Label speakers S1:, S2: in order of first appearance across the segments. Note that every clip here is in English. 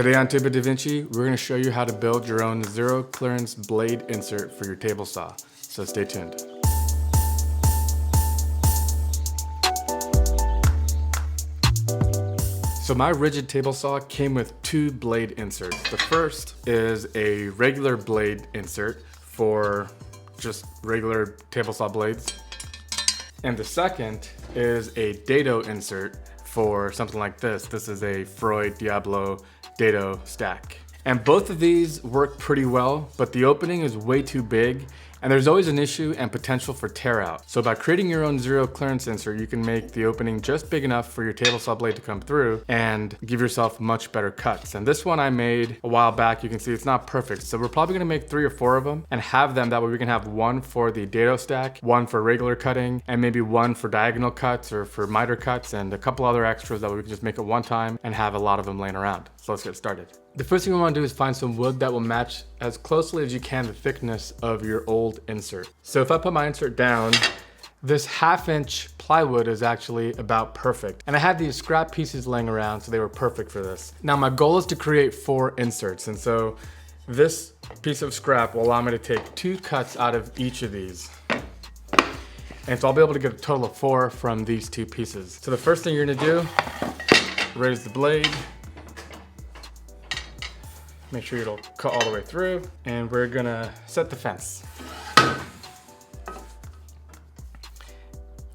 S1: Today on Tip of Da Vinci, we're going to show you how to build your own zero clearance blade insert for your table saw. So stay tuned. So my RIDGID table saw came with two blade inserts. The first is a regular blade insert for just regular table saw blades. And the second is a dado insert for something like this. This is a Freud Diablo dado stack. And both of these work pretty well, but the opening is way too big and there's always an issue and potential for tear out. So by creating your own zero clearance insert, you can make the opening just big enough for your table saw blade to come through and give yourself much better cuts. And this one I made a while back. You can see it's not perfect. So we're probably gonna make 3 or 4 of them and have them. That way we can have one for the dado stack, one for regular cutting, and maybe one for diagonal cuts or for miter cuts, and a couple other extras that we can just make it one time and have a lot of them laying around. So let's get started. The first thing we want to do is find some wood that will match as closely as you can the thickness of your old insert. So if I put my insert down, this 1/2-inch plywood is actually about perfect. And I had these scrap pieces laying around, so they were perfect for this. Now my goal is to create 4 inserts, and so this piece of scrap will allow me to take 2 cuts out of each of these. And so I'll be able to get a total of 4 from these 2 pieces. So the first thing you're gonna do, raise the blade. Make sure it'll cut all the way through, and we're gonna set the fence.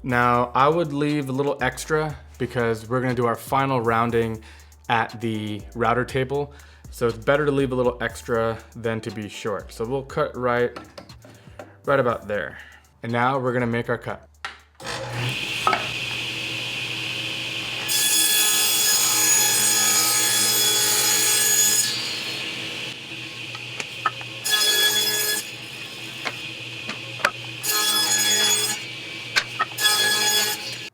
S1: Now, I would leave a little extra because we're gonna do our final rounding at the router table. So it's better to leave a little extra than to be short. So we'll cut right about there. And now we're gonna make our cut.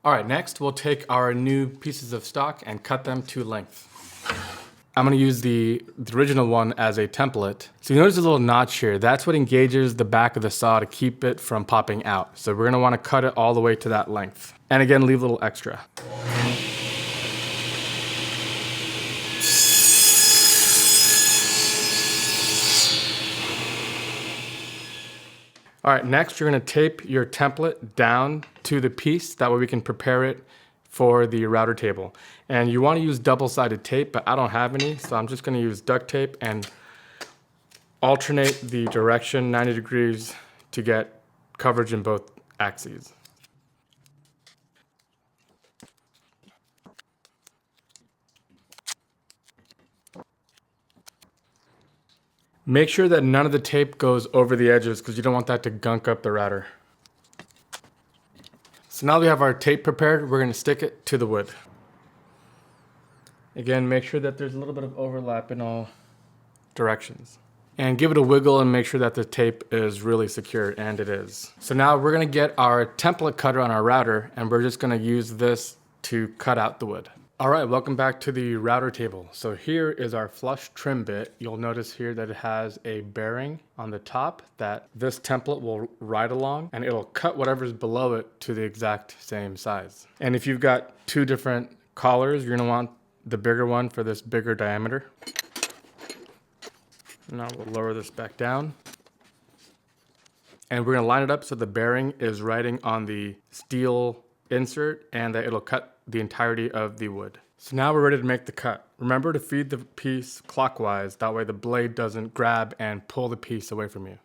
S1: All right, next we'll take our new pieces of stock and cut them to length. I'm gonna use the original one as a template. So you notice a little notch here. That's what engages the back of the saw to keep it from popping out. So we're gonna wanna cut it all the way to that length. And again, leave a little extra. All right, next you're gonna tape your template down to the piece. That way we can prepare it for the router table. And you wanna use double-sided tape, but I don't have any, so I'm just gonna use duct tape and alternate the direction 90 degrees to get coverage in both axes. Make sure that none of the tape goes over the edges because you don't want that to gunk up the router. So now we have our tape prepared, we're gonna stick it to the wood. Again, make sure that there's a little bit of overlap in all directions. And give it a wiggle and make sure that the tape is really secure, and it is. So now we're gonna get our template cutter on our router, and we're just gonna use this to cut out the wood. All right, welcome back to the router table. So here is our flush trim bit. You'll notice here that it has a bearing on the top that this template will ride along, and it'll cut whatever's below it to the exact same size. And if you've got 2 different collars, you're gonna want the bigger one for this bigger diameter. Now we'll lower this back down. And we're gonna line it up so the bearing is riding on the steel insert and that it'll cut the entirety of the wood. So now we're ready to make the cut. Remember to feed the piece clockwise, that way the blade doesn't grab and pull the piece away from you.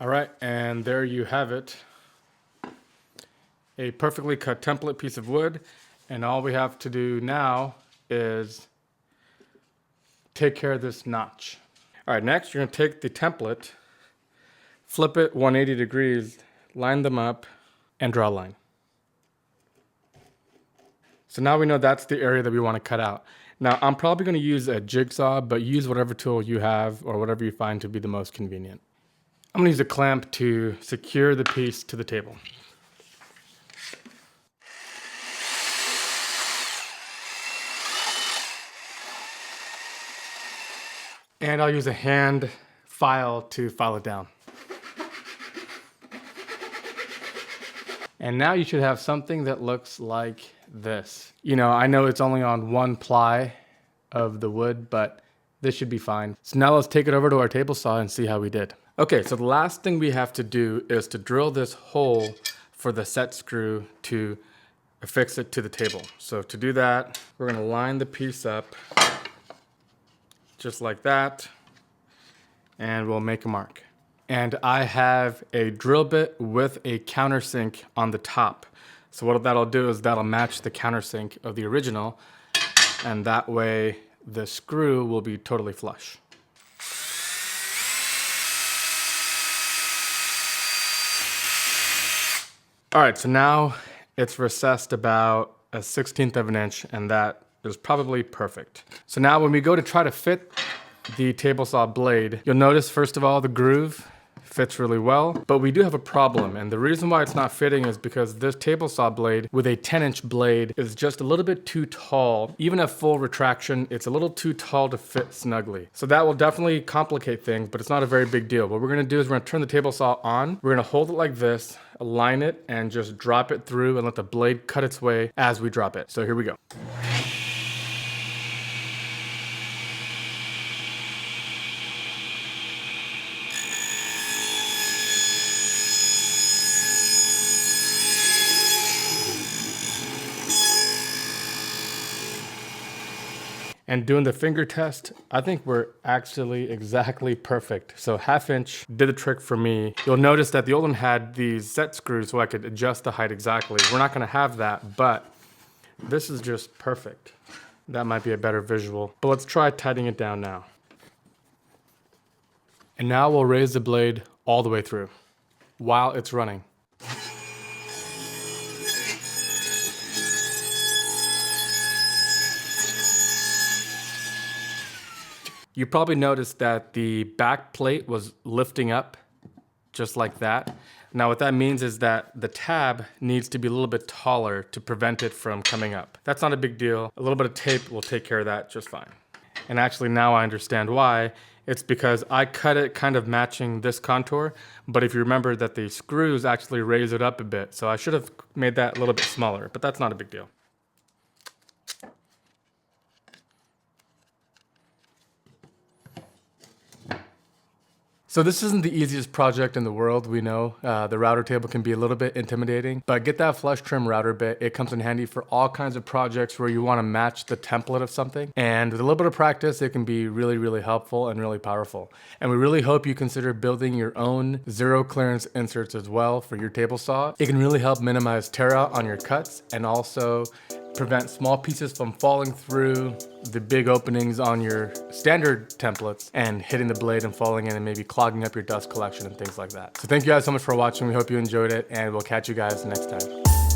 S1: All right, and there you have it. A perfectly cut template piece of wood. And all we have to do now is take care of this notch. All right, next you're gonna take the template, flip it 180 degrees, line them up, and draw a line. So now we know that's the area that we want to cut out. Now I'm probably going to use a jigsaw, but use whatever tool you have or whatever you find to be the most convenient. I'm going to use a clamp to secure the piece to the table. And I'll use a hand file to file it down. And now you should have something that looks like this. You know, I know it's only on one ply of the wood, but this should be fine. So now let's take it over to our table saw and see how we did. Okay, so the last thing we have to do is to drill this hole for the set screw to affix it to the table. So to do that, we're gonna line the piece up just like that, and we'll make a mark. And I have a drill bit with a countersink on the top. So what that'll do is that'll match the countersink of the original, and that way the screw will be totally flush. All right, so now it's recessed about a 1/16 of an inch, and that is probably perfect. So now when we go to try to fit the table saw blade, you'll notice first of all the groove fits really well, but we do have a problem, and the reason why it's not fitting is because this table saw blade with a 10-inch blade is just a little bit too tall. Even at full retraction, it's a little too tall to fit snugly. So that will definitely complicate things, but it's not a very big deal. What we're gonna do is we're gonna turn the table saw on, we're gonna hold it like this, align it, and just drop it through and let the blade cut its way as we drop it. So here we go. And doing the finger test, I think we're actually exactly perfect. So 1/2 inch did the trick for me. You'll notice that the old one had these set screws so I could adjust the height exactly. We're not gonna have that, but this is just perfect. That might be a better visual, but let's try tightening it down now. And now we'll raise the blade all the way through while it's running. You probably noticed that the back plate was lifting up just like that. Now what that means is that the tab needs to be a little bit taller to prevent it from coming up. That's not a big deal. A little bit of tape will take care of that just fine. And actually now I understand why. It's because I cut it kind of matching this contour, but if you remember that the screws actually raise it up a bit, so I should have made that a little bit smaller, but that's not a big deal. So this isn't the easiest project in the world, we know. The router table can be a little bit intimidating, but get that flush trim router bit. It comes in handy for all kinds of projects where you want to match the template of something. And with a little bit of practice, it can be really, really helpful and really powerful. And we really hope you consider building your own zero clearance inserts as well for your table saw. It can really help minimize tear out on your cuts and also prevent small pieces from falling through the big openings on your standard templates and hitting the blade and falling in and maybe clogging up your dust collection and things like that. So thank you guys so much for watching. We hope you enjoyed it, and we'll catch you guys next time.